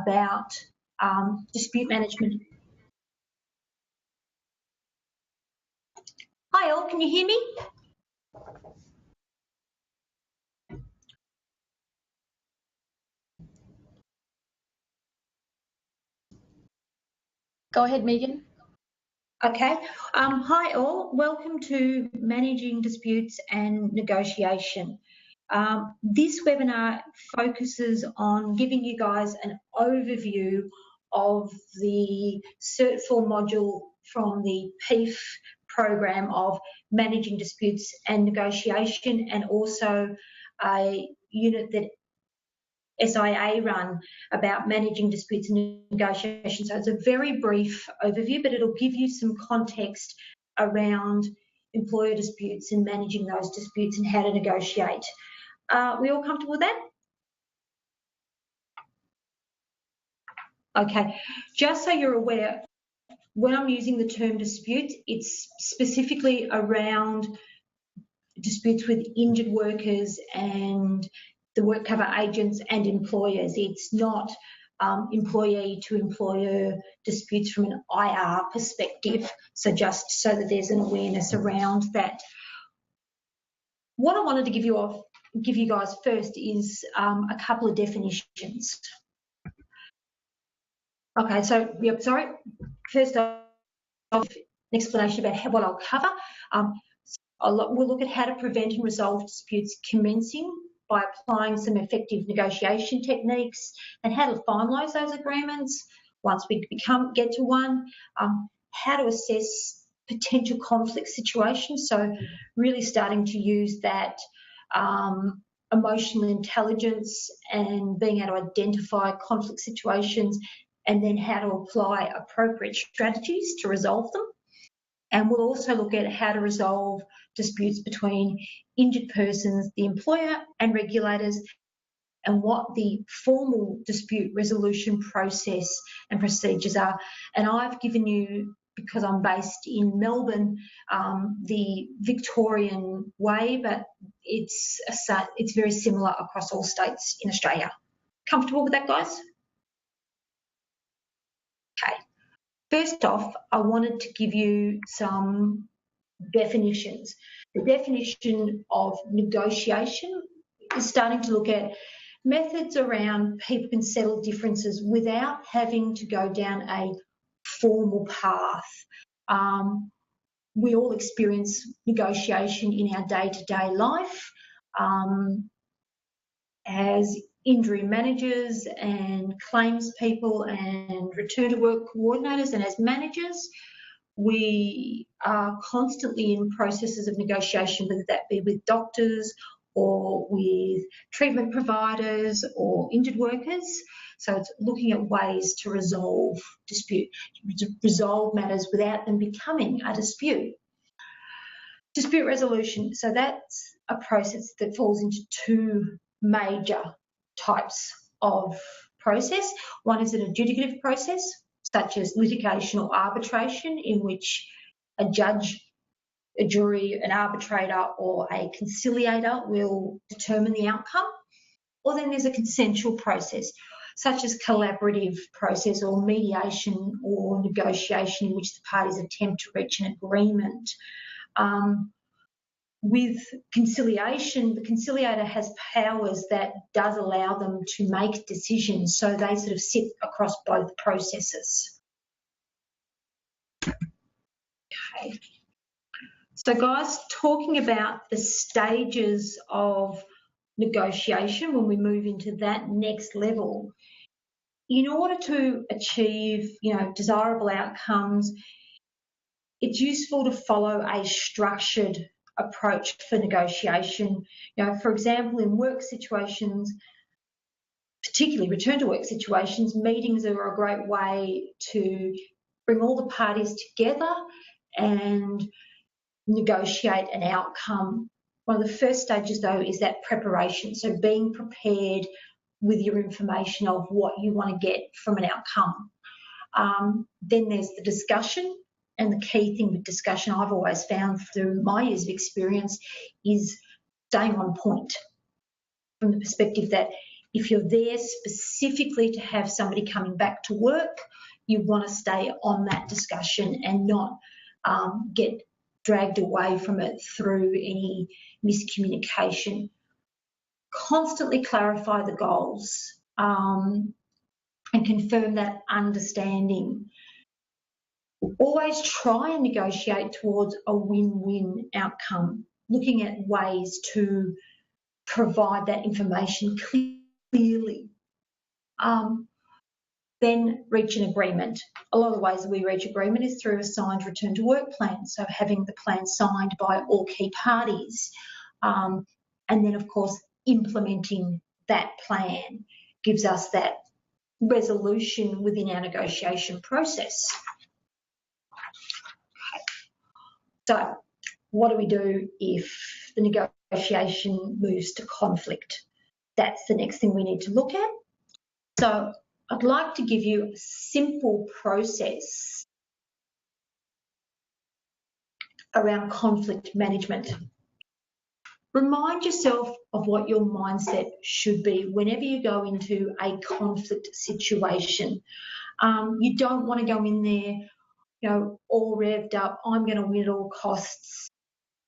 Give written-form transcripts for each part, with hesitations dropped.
about dispute management. Hi all, can you hear me? Go ahead, Megan. Okay. Hi all, welcome to Managing Disputes and Negotiation. This webinar focuses on giving you guys an overview of the Cert 4 module from the PEEF program of Managing Disputes and Negotiation, and also a unit that SIA run about managing disputes and negotiation. So it's a very brief overview, but it'll give you some context around employer disputes and managing those disputes and how to negotiate. We all comfortable with that? Okay, just so you're aware, when I'm using the term dispute, it's specifically around disputes with injured workers and the work cover agents and employers. It's not employee to employer disputes from an IR perspective, so just so that there's an awareness around that. What I wanted to give you guys first is a couple of definitions. Okay, so, yep, sorry. First off, an explanation about what I'll cover. We'll look at how to prevent and resolve disputes commencing by applying some effective negotiation techniques, and how to finalise those agreements once we get to one, how to assess potential conflict situations, so really starting to use that emotional intelligence and being able to identify conflict situations, and then how to apply appropriate strategies to resolve them. And we'll also look at how to resolve disputes between injured persons, the employer and regulators, and what the formal dispute resolution process and procedures are. And I've given you, because I'm based in Melbourne, the Victorian way, but it's very similar across all states in Australia. Comfortable with that, guys? Okay. First off, I wanted to give you some definitions. The definition of negotiation is starting to look at methods around people can settle differences without having to go down a formal path. We all experience negotiation in our day-to-day life. As injury managers and claims people and return to work coordinators, and as managers, we are constantly in processes of negotiation, whether that be with doctors or with treatment providers or injured workers. So it's looking at ways to resolve matters without them becoming a dispute. Dispute resolution, so that's a process that falls into two major types of process. One is an adjudicative process, such as litigation or arbitration, in which a judge, a jury, an arbitrator or a conciliator will determine the outcome. Or then there's a consensual process, such as collaborative process or mediation or negotiation, in which the parties attempt to reach an agreement. With conciliation, the conciliator has powers that does allow them to make decisions, so they sort of sit across both processes. Okay. So guys, talking about the stages of negotiation when we move into that next level, in order to achieve, desirable outcomes, it's useful to follow a structured approach for negotiation. For example, in work situations, particularly return to work situations, meetings are a great way to bring all the parties together and negotiate an outcome. One of the first stages, though, is that preparation, so being prepared with your information of what you want to get from an outcome. Then there's the discussion. And the key thing with discussion, I've always found through my years of experience, is staying on point, from the perspective that If you're there specifically to have somebody coming back to work, you want to stay on that discussion and not get dragged away from it through any miscommunication. Constantly clarify the goals and confirm that understanding. Always try and negotiate towards a win-win outcome, looking at ways to provide that information clearly. Then reach an agreement. A lot of the ways that we reach agreement is through a signed return to work plan, so having the plan signed by all key parties. And then, of course, implementing that plan gives us that resolution within our negotiation process. Okay. So what do we do if the negotiation moves to conflict? That's the next thing we need to look at. So I'd like to give you a simple process around conflict management. Remind yourself of what your mindset should be whenever you go into a conflict situation. You don't want to go in there, all revved up, I'm going to win at all costs.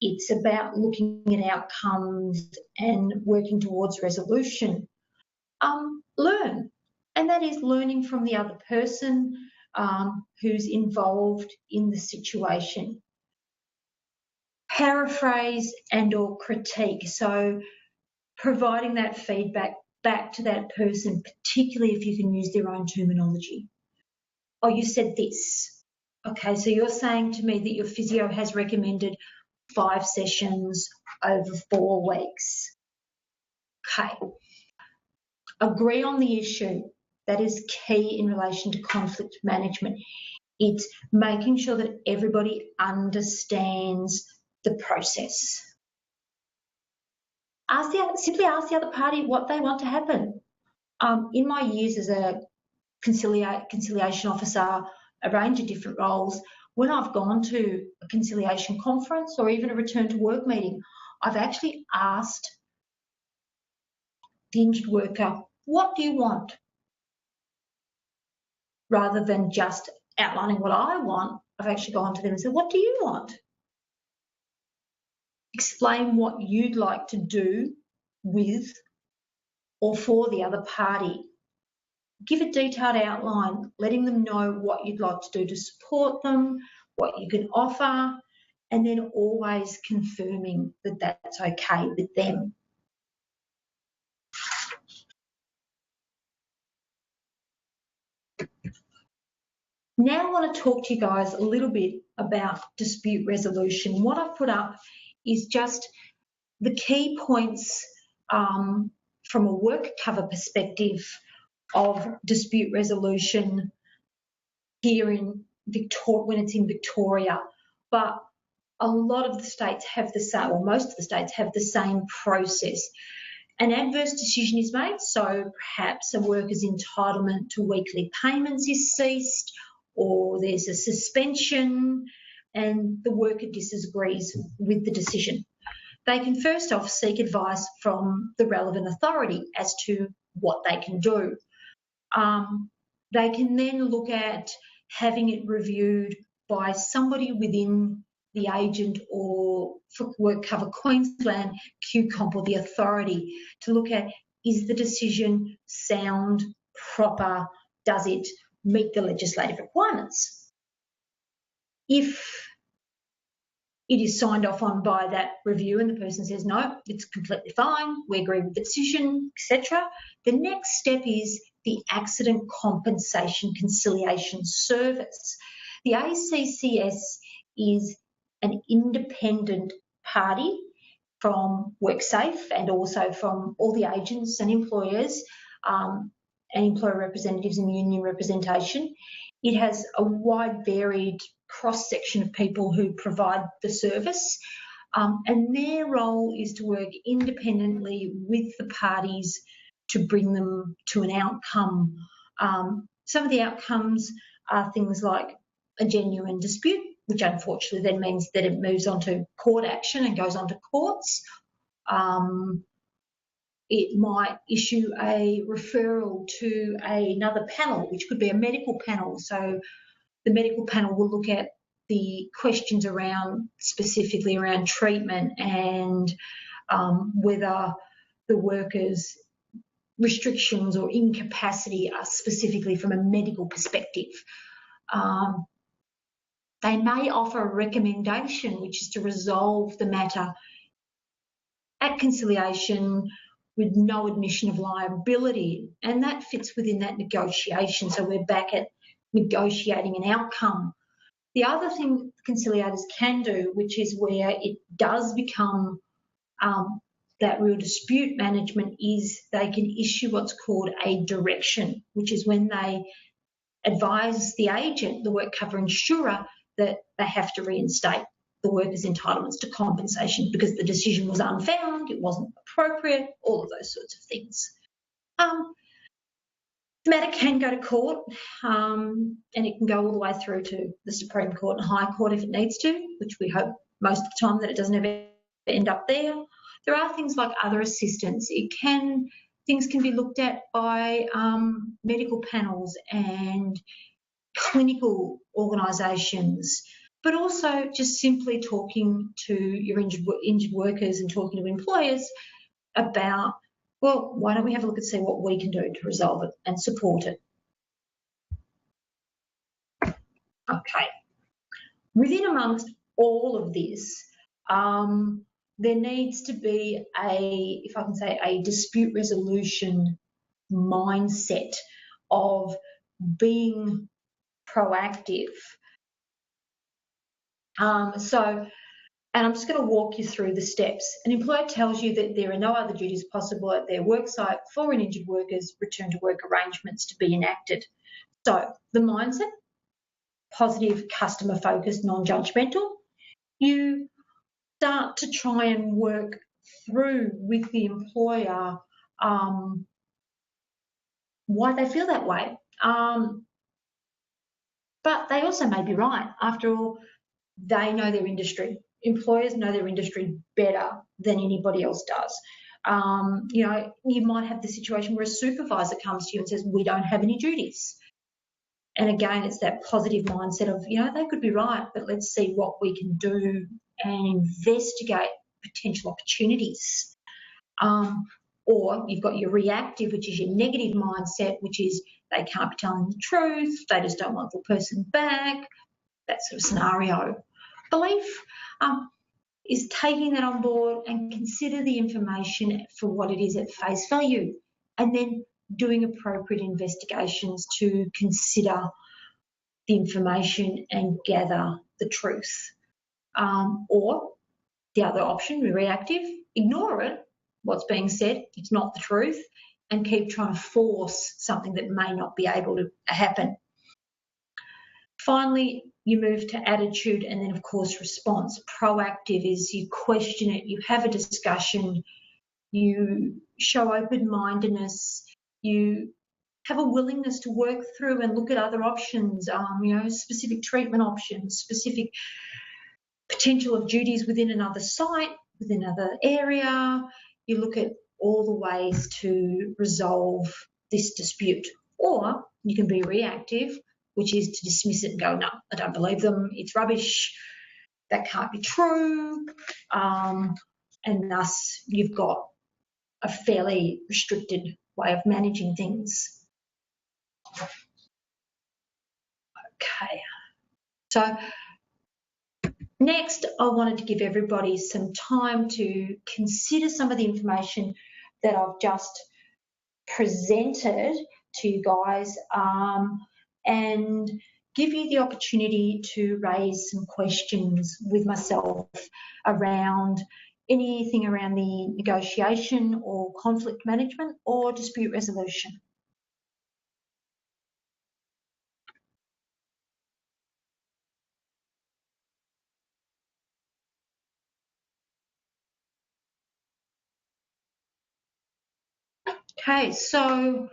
It's about looking at outcomes and working towards resolution. Learn. And that is learning from the other person who's involved in the situation. Paraphrase and or critique. So providing that feedback back to that person, particularly if you can use their own terminology. Oh, you said this. Okay, so you're saying to me that your physio has recommended 5 sessions over 4 weeks. Okay. Agree on the issue. That is key in relation to conflict management. It's making sure that everybody understands the process. Simply ask the other party what they want to happen. In my years as a conciliation officer, a range of different roles, when I've gone to a conciliation conference or even a return to work meeting, I've actually asked the injured worker, what do you want? Rather than just outlining what I want, I've actually gone to them and said, what do you want? Explain what you'd like to do with or for the other party. Give a detailed outline, letting them know what you'd like to do to support them, what you can offer, and then always confirming that that's okay with them. Now I want to talk to you guys a little bit about dispute resolution. What I've put up is just the key points from a work cover perspective of dispute resolution here in Victoria, when it's in Victoria. But a lot of the states have the same, or most of the states have the same process. An adverse decision is made, so perhaps a worker's entitlement to weekly payments is ceased, or there's a suspension and the worker disagrees with the decision. They can first off seek advice from the relevant authority as to what they can do. They can then look at having it reviewed by somebody within the agent or for Work Cover Queensland, QComp or the authority to look at, is the decision sound, proper, does it meet the legislative requirements? If it is signed off on by that review and the person says, no, it's completely fine, we agree with the decision, etc., the next step is the Accident Compensation Conciliation Service. The ACCS is an independent party from WorkSafe and also from all the agents and employers and employer representatives and union representation. It has a wide varied cross-section of people who provide the service, and their role is to work independently with the parties to bring them to an outcome. Some of the outcomes are things like a genuine dispute, which unfortunately then means that it moves on to court action and goes on to courts. it might issue a referral to another panel, which could be a medical panel. So the medical panel will look at the questions around, specifically around treatment and whether the workers' restrictions or incapacity are specifically from a medical perspective. They may offer a recommendation, which is to resolve the matter at conciliation with no admission of liability, and that fits within that negotiation. So we're back at negotiating an outcome. The other thing conciliators can do, which is where it does become that real dispute management, is they can issue what's called a direction, which is when they advise the agent, the work cover insurer, that they have to reinstate the workers' entitlements to compensation because the decision was unfound, it wasn't appropriate, all of those sorts of things. The matter can go to court, and it can go all the way through to the Supreme Court and High Court if it needs to, which we hope most of the time that it doesn't ever end up there. There are things like other assistance. Things can be looked at by medical panels and clinical organisations, but also just simply talking to your injured workers and talking to employers about, well, why don't we have a look and see what we can do to resolve it and support it. Okay. Within amongst all of this, there needs to be if I can say, a dispute resolution mindset of being proactive. And I'm just going to walk you through the steps. An employer tells you that there are no other duties possible at their worksite for an injured worker's return to work arrangements to be enacted. So the mindset, positive, customer focused, non-judgmental. You start to try and work through with the employer why they feel that way. But they also may be right. After all, they know their industry. Employers know their industry better than anybody else does. You might have the situation where a supervisor comes to you and says, we don't have any duties. And again, it's that positive mindset of, they could be right, but let's see what we can do and investigate potential opportunities. Or you've got your reactive, which is your negative mindset, which is they can't be telling the truth, they just don't want the person back, that sort of scenario. Belief is taking that on board and consider the information for what it is at face value, and then doing appropriate investigations to consider the information and gather the truth. Or the other option, reactive, ignore it, what's being said, it's not the truth, and keep trying to force something that may not be able to happen. Finally, you move to attitude and then, of course, response. Proactive is you question it, you have a discussion, you show open-mindedness, you have a willingness to work through and look at other options, specific treatment options, specific potential of duties within another site, within another area. You look at all the ways to resolve this dispute. Or you can be reactive, which is to dismiss it and go, no, I don't believe them, it's rubbish, that can't be true, and thus you've got a fairly restricted way of managing things. Okay, so next I wanted to give everybody some time to consider some of the information that I've just presented to you guys, and give you the opportunity to raise some questions with myself around anything around the negotiation or conflict management or dispute resolution. Okay, so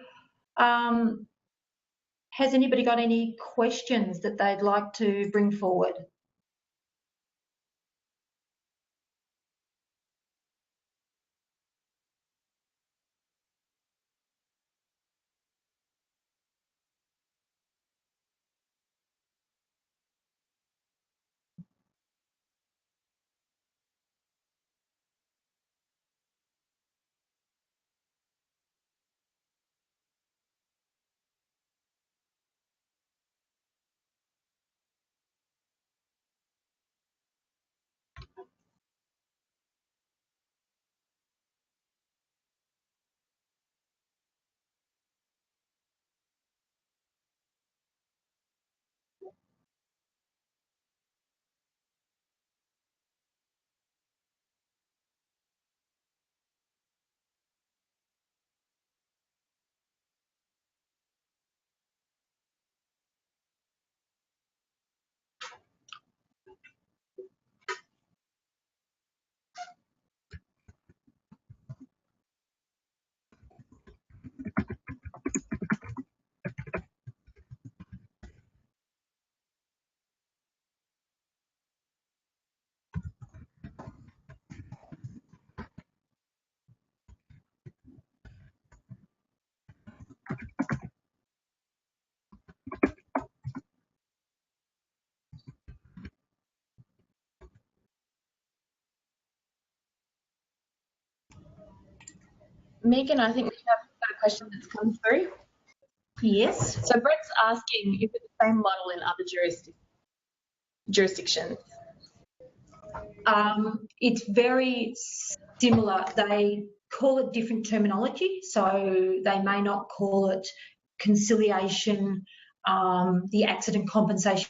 has anybody got any questions that they'd like to bring forward? Megan, I think we have got a question that's come through. Yes. So Brett's asking, is it the same model in other jurisdictions? It's very similar. They call it different terminology, so they may not call it conciliation, the accident compensation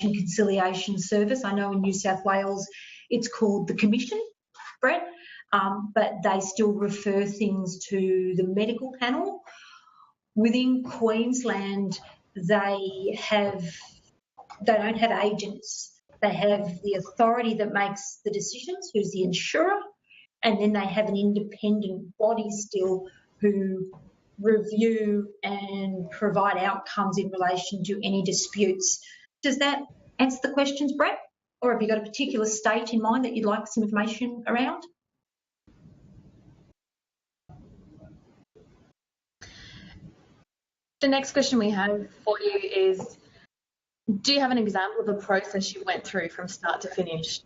conciliation service. I know in New South Wales it's called the Commission, Brett, but they still refer things to the medical panel. Within Queensland, they don't have agents. They have the authority that makes the decisions, who's the insurer, and then they have an independent body still who review and provide outcomes in relation to any disputes. Does that answer the questions, Brett? Or have you got a particular state in mind that you'd like some information around? The next question we have for you is, do you have an example of a process you went through from start to finish?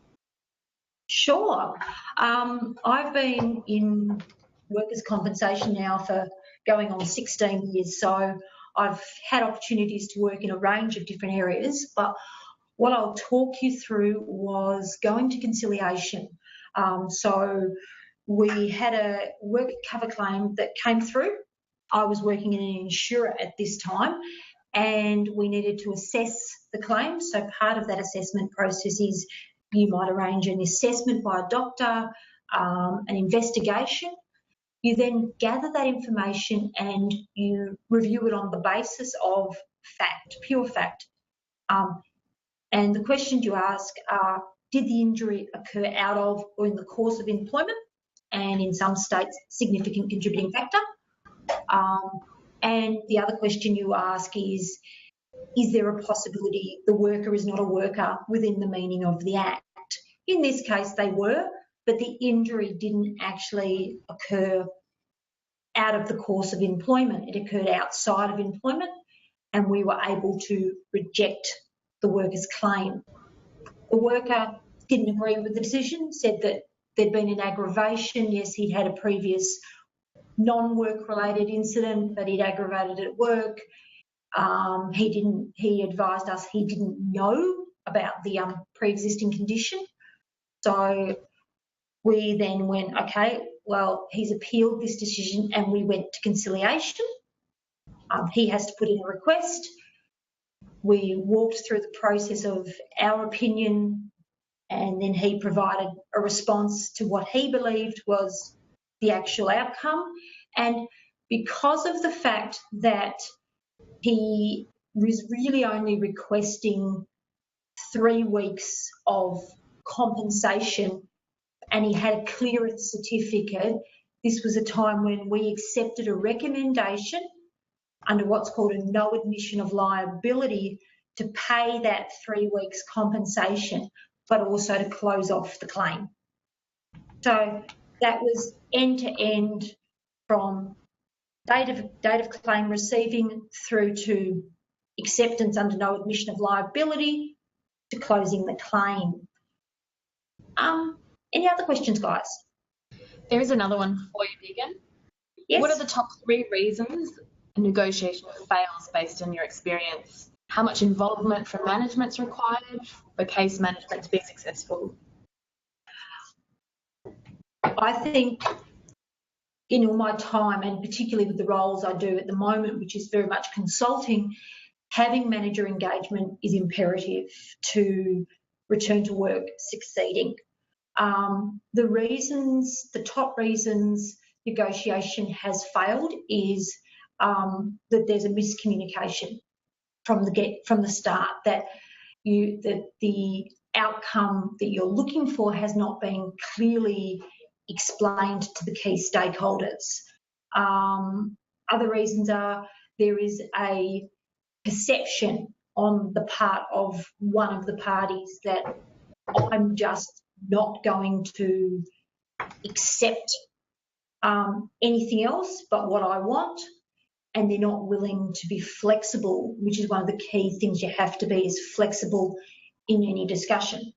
Sure. I've been in workers' compensation now for going on 16 years, so I've had opportunities to work in a range of different areas, but what I'll talk you through was going to conciliation. So we had a work cover claim that came through. I was working in an insurer at this time, and we needed to assess the claim. So part of that assessment process is you might arrange an assessment by a doctor, an investigation. You then gather that information and you review it on the basis of fact, pure fact. And the questions you ask are, did the injury occur out of or in the course of employment? And in some states, significant contributing factor. And the other question you ask is there a possibility the worker is not a worker within the meaning of the Act? In this case, they were, but the injury didn't actually occur out of the course of employment. It occurred outside of employment, and we were able to reject the worker's claim. The worker didn't agree with the decision, said that there'd been an aggravation. Yes, he'd had a previous non-work related incident, but he'd aggravated it at work. He advised us he didn't know about the pre-existing condition. So we then went, okay, well, he's appealed this decision, and we went to conciliation. He has to put in a request. We walked through the process of our opinion, and then he provided a response to what he believed was the actual outcome. And because of the fact that he was really only requesting 3 weeks of compensation and he had a clearance certificate, this was a time when we accepted a recommendation under what's called a no admission of liability to pay that 3 weeks compensation, but also to close off the claim. So that was end to end, from date of claim receiving through to acceptance under no admission of liability to closing the claim. Any other questions, guys? There is another one for you, Megan. Yes. What are the top 3 reasons a negotiation fails based on your experience? How much involvement from management's required for case management to be successful? I think in all my time, and particularly with the roles I do at the moment, which is very much consulting, having manager engagement is imperative to return to work succeeding. The top reasons negotiation has failed is that there's a miscommunication from the start, that the outcome that you're looking for has not been clearly explained to the key stakeholders. Other reasons are there is a perception on the part of one of the parties that I'm just not going to accept anything else but what I want. and they're not willing to be flexible, which is one of the key things you have to be, is flexible in any discussion.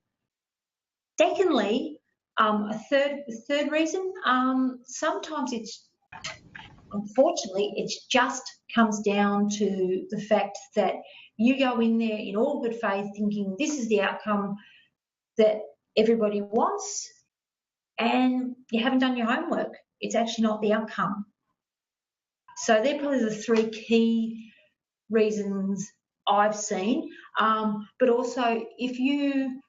Secondly, a third reason, sometimes unfortunately, it just comes down to the fact that you go in there in all good faith thinking this is the outcome that everybody wants, and you haven't done your homework. It's actually not the outcome. So they're probably the three key reasons I've seen. But also, if you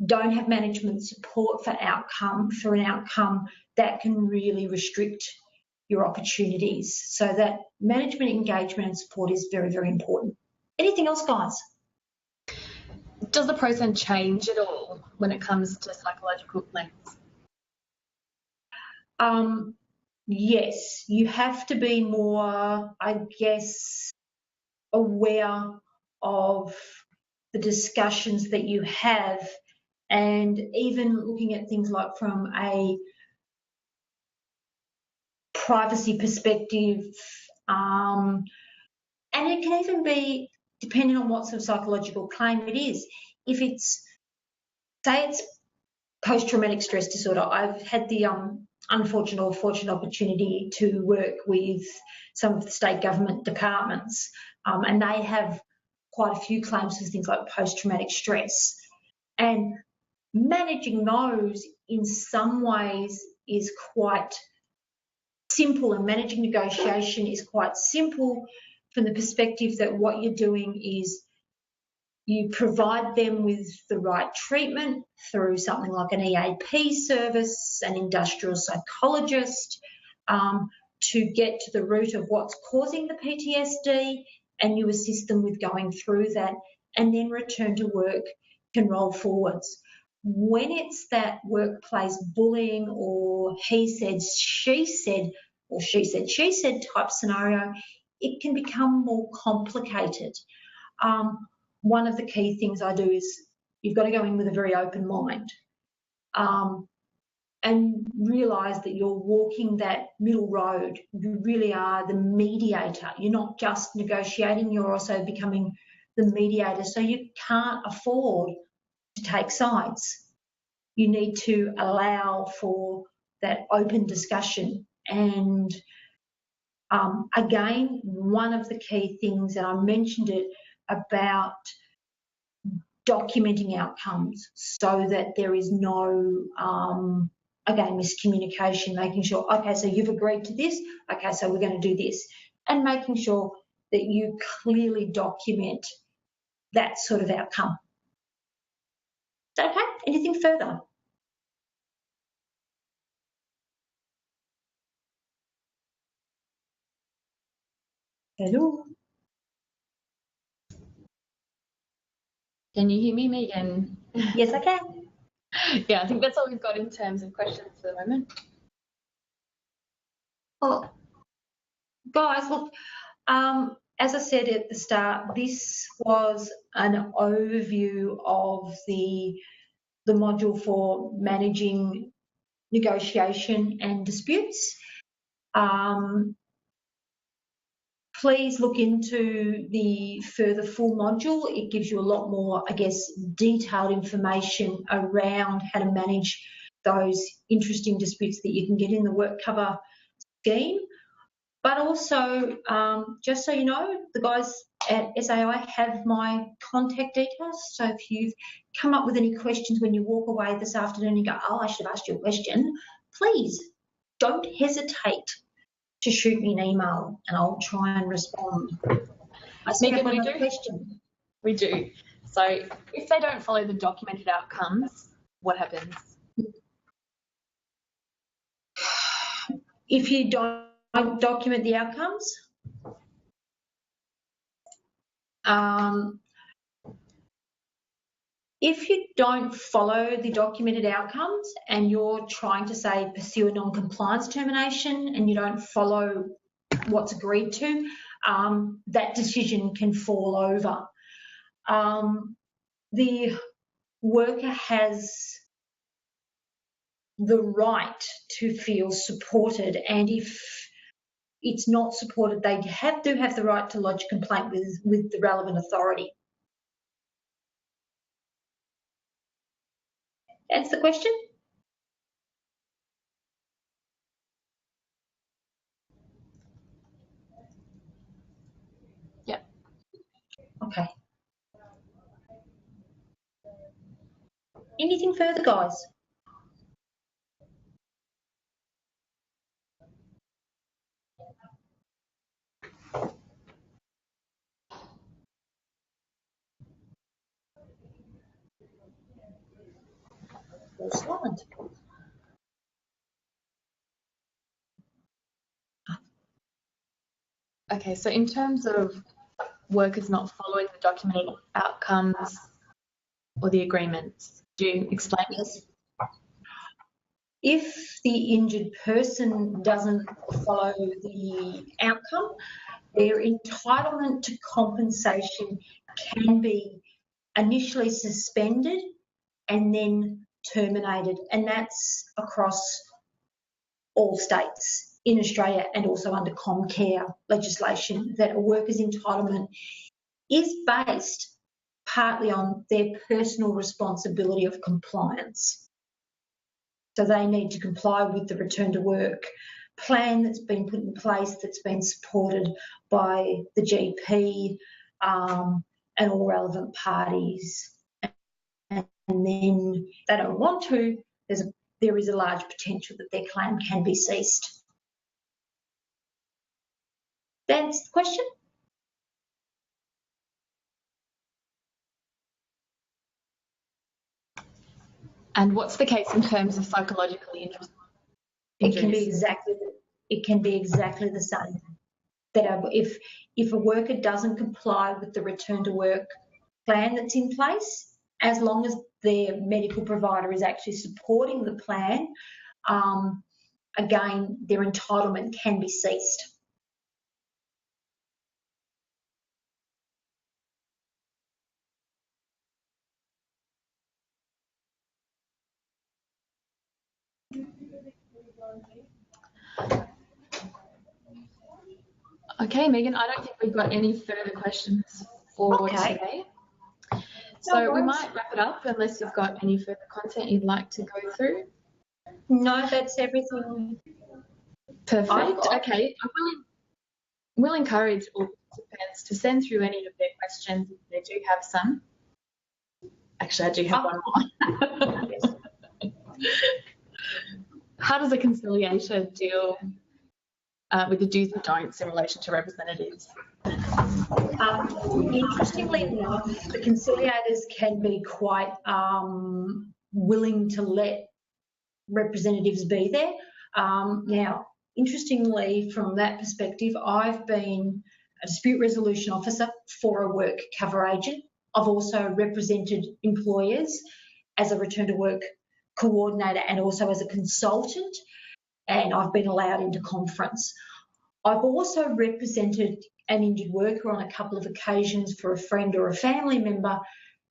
don't have management support for an outcome, that can really restrict your opportunities. So that management engagement and support is very, very important. Anything else, guys? Does the process change at all when it comes to psychological lengths? Yes, you have to be more, I guess, aware of the discussions that you have, and even looking at things like from a privacy perspective, and it can even be depending on what sort of psychological claim it is. If it's, say it's post-traumatic stress disorder, I've had the unfortunate or fortunate opportunity to work with some of the state government departments, and they have quite a few claims for things like post-traumatic stress. And managing those in some ways is quite simple, and managing negotiation is quite simple from the perspective that what you're doing is you provide them with the right treatment through something like an EAP service, an industrial psychologist, to get to the root of what's causing the PTSD, and you assist them with going through that, and then return to work can roll forwards. When it's that workplace bullying or he said, she said, or she said, she said type scenario, it can become more complicated. One of the key things I do is you've got to go in with a very open mind, and realise that you're walking that middle road. You really are the mediator. You're not just negotiating, you're also becoming the mediator. So you can't afford to take sides. You need to allow for that open discussion. And again, one of the key things, and I mentioned it, about documenting outcomes so that there is no, again, miscommunication, making sure, okay, so you've agreed to this, okay, so we're going to do this, and making sure that you clearly document that sort of outcome. Okay, anything further? Hello? Can you hear me, Megan? Yes, I can. Yeah, I think that's all we've got in terms of questions for the moment. Well, guys, look, as I said at the start, this was an overview of the module for managing negotiation and disputes. Please look into the further full module. It gives you a lot more, I guess, detailed information around how to manage those interesting disputes that you can get in the work cover scheme. But also, just so you know, the guys at SIA have my contact details. So if you've come up with any questions when you walk away this afternoon and you go, oh, I should have asked you a question, please don't hesitate to shoot me an email and I'll try and respond. I see Megan, another question. We do. So if they don't follow the documented outcomes, what happens? If you don't document the outcomes, if you don't follow the documented outcomes and you're trying to, say, pursue a non-compliance termination and you don't follow what's agreed to, that decision can fall over. The worker has the right to feel supported, and if it's not supported, they do have the right to lodge a complaint with the relevant authority. That's the question? Yep. Okay. Anything further, guys? All silent. Okay, so in terms of workers not following the documented outcomes or the agreements, do you explain? Yes. If the injured person doesn't follow the outcome, their entitlement to compensation can be initially suspended and then terminated, and that's across all states in Australia and also under Comcare legislation, that a worker's entitlement is based partly on their personal responsibility of compliance. So they need to comply with the return to work plan that's been put in place, that's been supported by the GP and all relevant parties. And then if they don't want to, there is a large potential that their claim can be ceased. That's the question? And what's the case in terms of psychological injuries? It can be exactly the same. That if a worker doesn't comply with the return to work plan that's in place, as long as their medical provider is actually supporting the plan, again, their entitlement can be ceased. Okay, Megan, I don't think we've got any further questions for today. So we might wrap it up unless you've got any further content you'd like to go through. No, that's everything. Perfect. Okay, I will encourage all participants to send through any of their questions if they do have some. Actually, I do have one more. Yes. How does a conciliator deal with the do's and don'ts in relation to representatives? Interestingly enough, the conciliators can be quite willing to let representatives be there. Now, interestingly, from that perspective, I've been a dispute resolution officer for a work cover agent. I've also represented employers as a return to work coordinator and also as a consultant, and I've been allowed into conference. I've also represented an injured worker on a couple of occasions for a friend or a family member,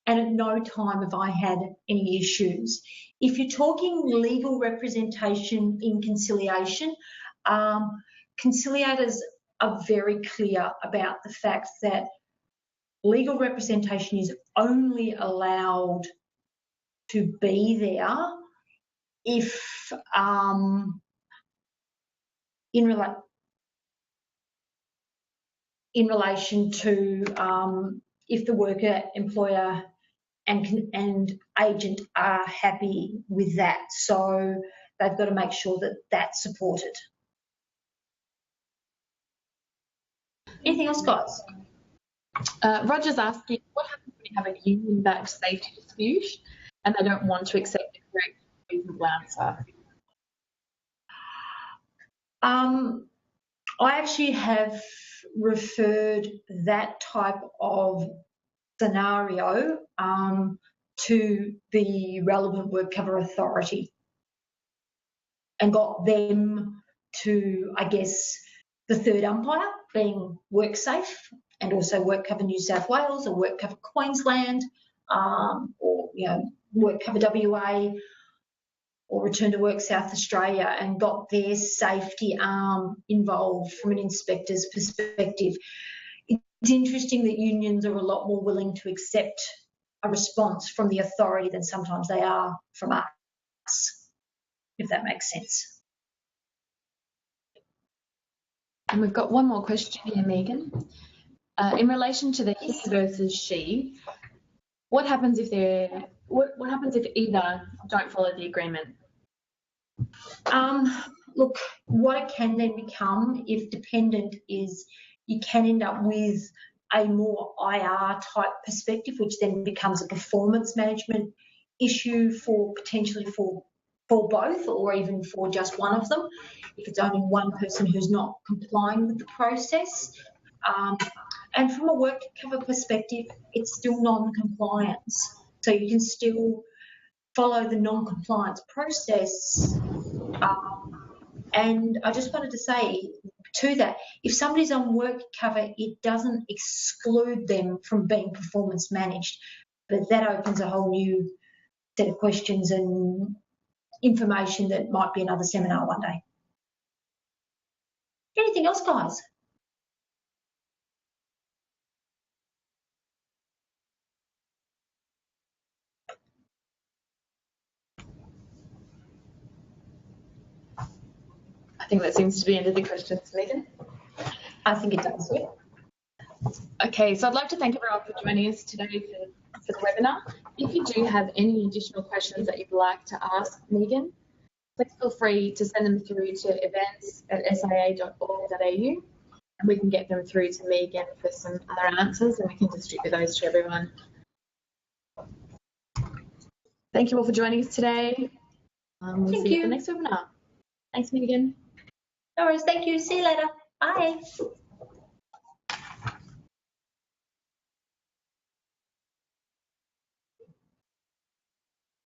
and at no time have I had any issues. If you're talking legal representation in conciliation, conciliators are very clear about the fact that legal representation is only allowed to be there if in relation to if the worker, employer and agent are happy with that. So they've got to make sure that that's supported. Anything else, guys? Roger's asking, what happens when you have a union-backed safety dispute and they don't want to accept the correct reasonable answer? I actually have referred that type of scenario to the relevant work cover authority and got them to, I guess, the third umpire, being WorkSafe and also Work Cover New South Wales or Work Cover Queensland or Work Cover WA, or Return to Work South Australia and got their safety arm involved from an inspector's perspective. It's interesting that unions are a lot more willing to accept a response from the authority than sometimes they are from us, if that makes sense. And we've got one more question here, Megan. In relation to the he versus she, what happens if either don't follow the agreement? Look, what it can then become, if dependent, is you can end up with a more IR type perspective, which then becomes a performance management issue for potentially for both, or even for just one of them, if it's only one person who's not complying with the process. And from a work cover perspective, it's still non-compliance. So you can still follow the non-compliance process. And I just wanted to say to that, if somebody's on work cover, it doesn't exclude them from being performance managed, but that opens a whole new set of questions and information that might be another seminar one day. Anything else, guys? I think that seems to be the end of the questions, Megan. I think it does, yeah. Okay, so I'd like to thank everyone for joining us today for the webinar. If you do have any additional questions that you'd like to ask Megan, please feel free to send them through to events@sia.org.au and we can get them through to Megan for some other answers and we can distribute those to everyone. Thank you all for joining us today. We'll see you at the next webinar. Thanks, Megan. No worries. Thank you. See you later. Bye.